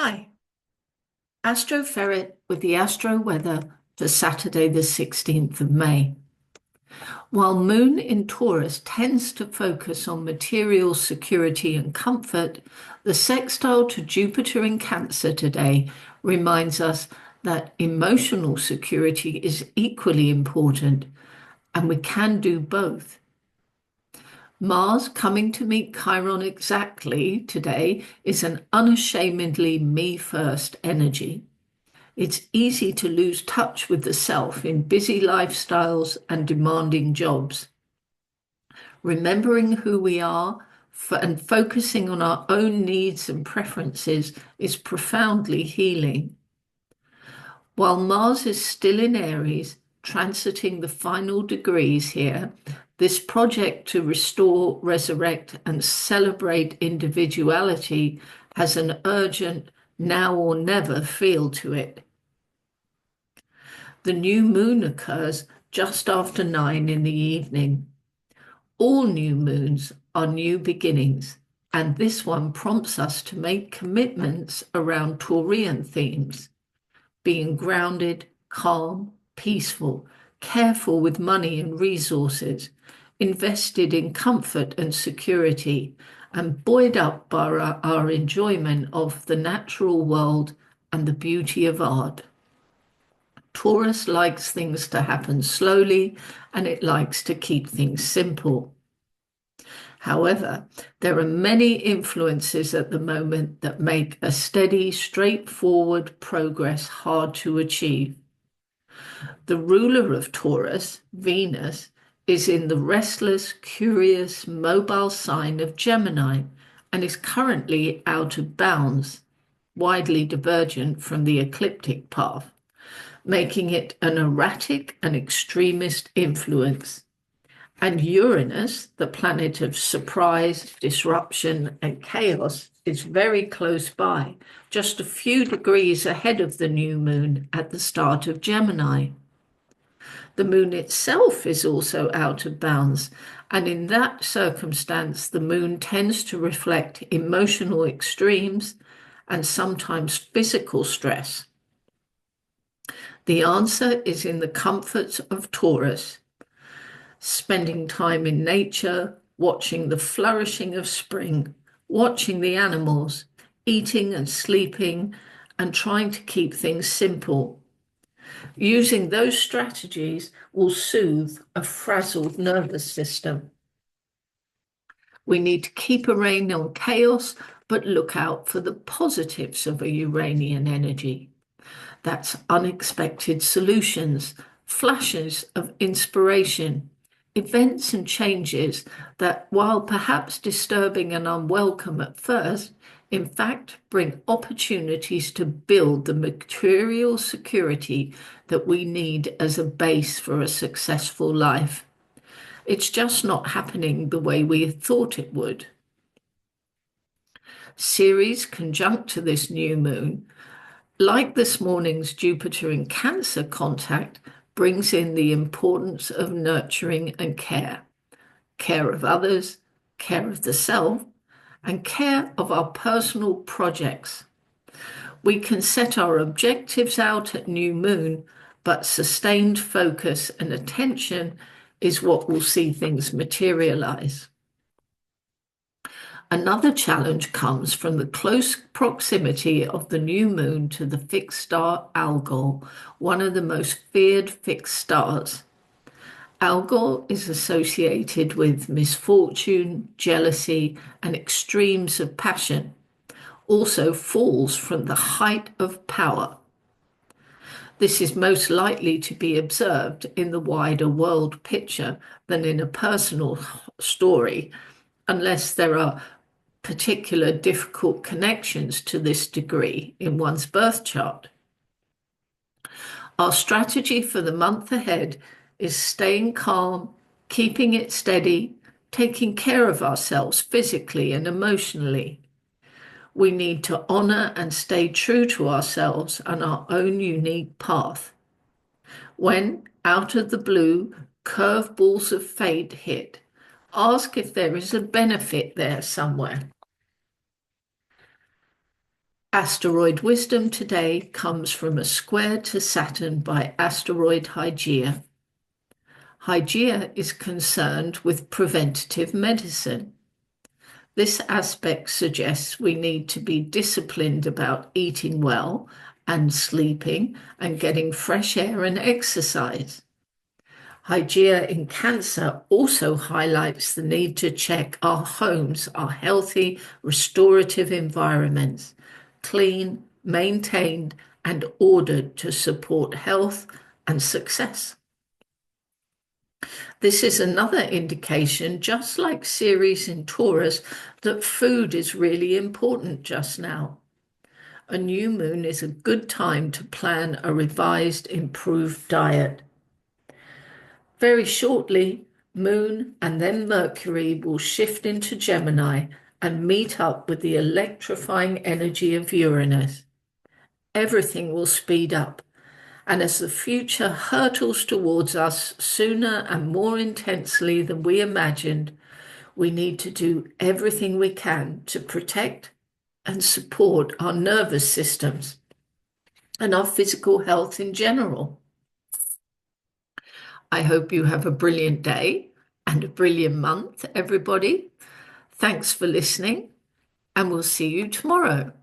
Hi, Astroferret with the Astro weather for Saturday, the 16th of May. While Moon in Taurus tends to focus on material security and comfort, the sextile to Jupiter in Cancer today reminds us that emotional security is equally important, and we can do both. Mars coming to meet Chiron exactly today is an unashamedly me first energy. It's easy to lose touch with the self in busy lifestyles and demanding jobs. Remembering who we are and focusing on our own needs and preferences is profoundly healing. While Mars is still in Aries, transiting the final degrees here, this project to restore, resurrect, and celebrate individuality has an urgent now or never feel to it. The new moon occurs just after 9 in the evening. All new moons are new beginnings, and this one prompts us to make commitments around Taurian themes, being grounded, calm, peaceful, careful with money and resources, invested in comfort and security, and buoyed up by our enjoyment of the natural world and the beauty of art. Taurus likes things to happen slowly and it likes to keep things simple. However, there are many influences at the moment that make a steady, straightforward progress hard to achieve. The ruler of Taurus, Venus, is in the restless, curious, mobile sign of Gemini and is currently out of bounds, widely divergent from the ecliptic path, making it an erratic and extremist influence. And Uranus, the planet of surprise, disruption, and chaos, is very close by, just a few degrees ahead of the new moon at the start of Gemini. The moon itself is also out of bounds, and in that circumstance, the moon tends to reflect emotional extremes and sometimes physical stress. The answer is in the comforts of Taurus, spending time in nature, watching the flourishing of spring, watching the animals, eating and sleeping, and trying to keep things simple. Using those strategies will soothe a frazzled nervous system. We need to keep a rein on chaos, but look out for the positives of a Uranian energy. That's unexpected solutions, flashes of inspiration, events and changes that, while perhaps disturbing and unwelcome at first, in fact bring opportunities to build the material security that we need as a base for a successful life. It's just not happening the way we thought it would. Ceres conjunct to this new moon, like this morning's Jupiter in Cancer contact, brings in the importance of nurturing and care of others, care of the self, and care of our personal projects. We can set our objectives out at new moon, but sustained focus and attention is what will see things materialize. Another challenge comes from the close proximity of the new moon to the fixed star Algol, one of the most feared fixed stars. Algol is associated with misfortune, jealousy, and extremes of passion, also falls from the height of power. This is most likely to be observed in the wider world picture than in a personal story, unless there are particular difficult connections to this degree in one's birth chart. Our strategy for the month ahead is staying calm, keeping it steady, taking care of ourselves physically and emotionally. We need to honor and stay true to ourselves and our own unique path. When, out of the blue, curveballs of fate hit, ask if there is a benefit there somewhere. Asteroid wisdom today comes from a square to Saturn by asteroid Hygeia. Hygeia is concerned with preventative medicine. This aspect suggests we need to be disciplined about eating well and sleeping and getting fresh air and exercise. Hygeia in Cancer also highlights the need to check our homes are healthy, restorative environments, clean, maintained, and ordered to support health and success. This is another indication, just like Ceres in Taurus, that food is really important just now. A new moon is a good time to plan a revised, improved diet. Very shortly, Moon and then Mercury will shift into Gemini and meet up with the electrifying energy of Uranus. Everything will speed up, and as the future hurtles towards us sooner and more intensely than we imagined, we need to do everything we can to protect and support our nervous systems and our physical health in general. I hope you have a brilliant day and a brilliant month, everybody. Thanks for listening, and we'll see you tomorrow.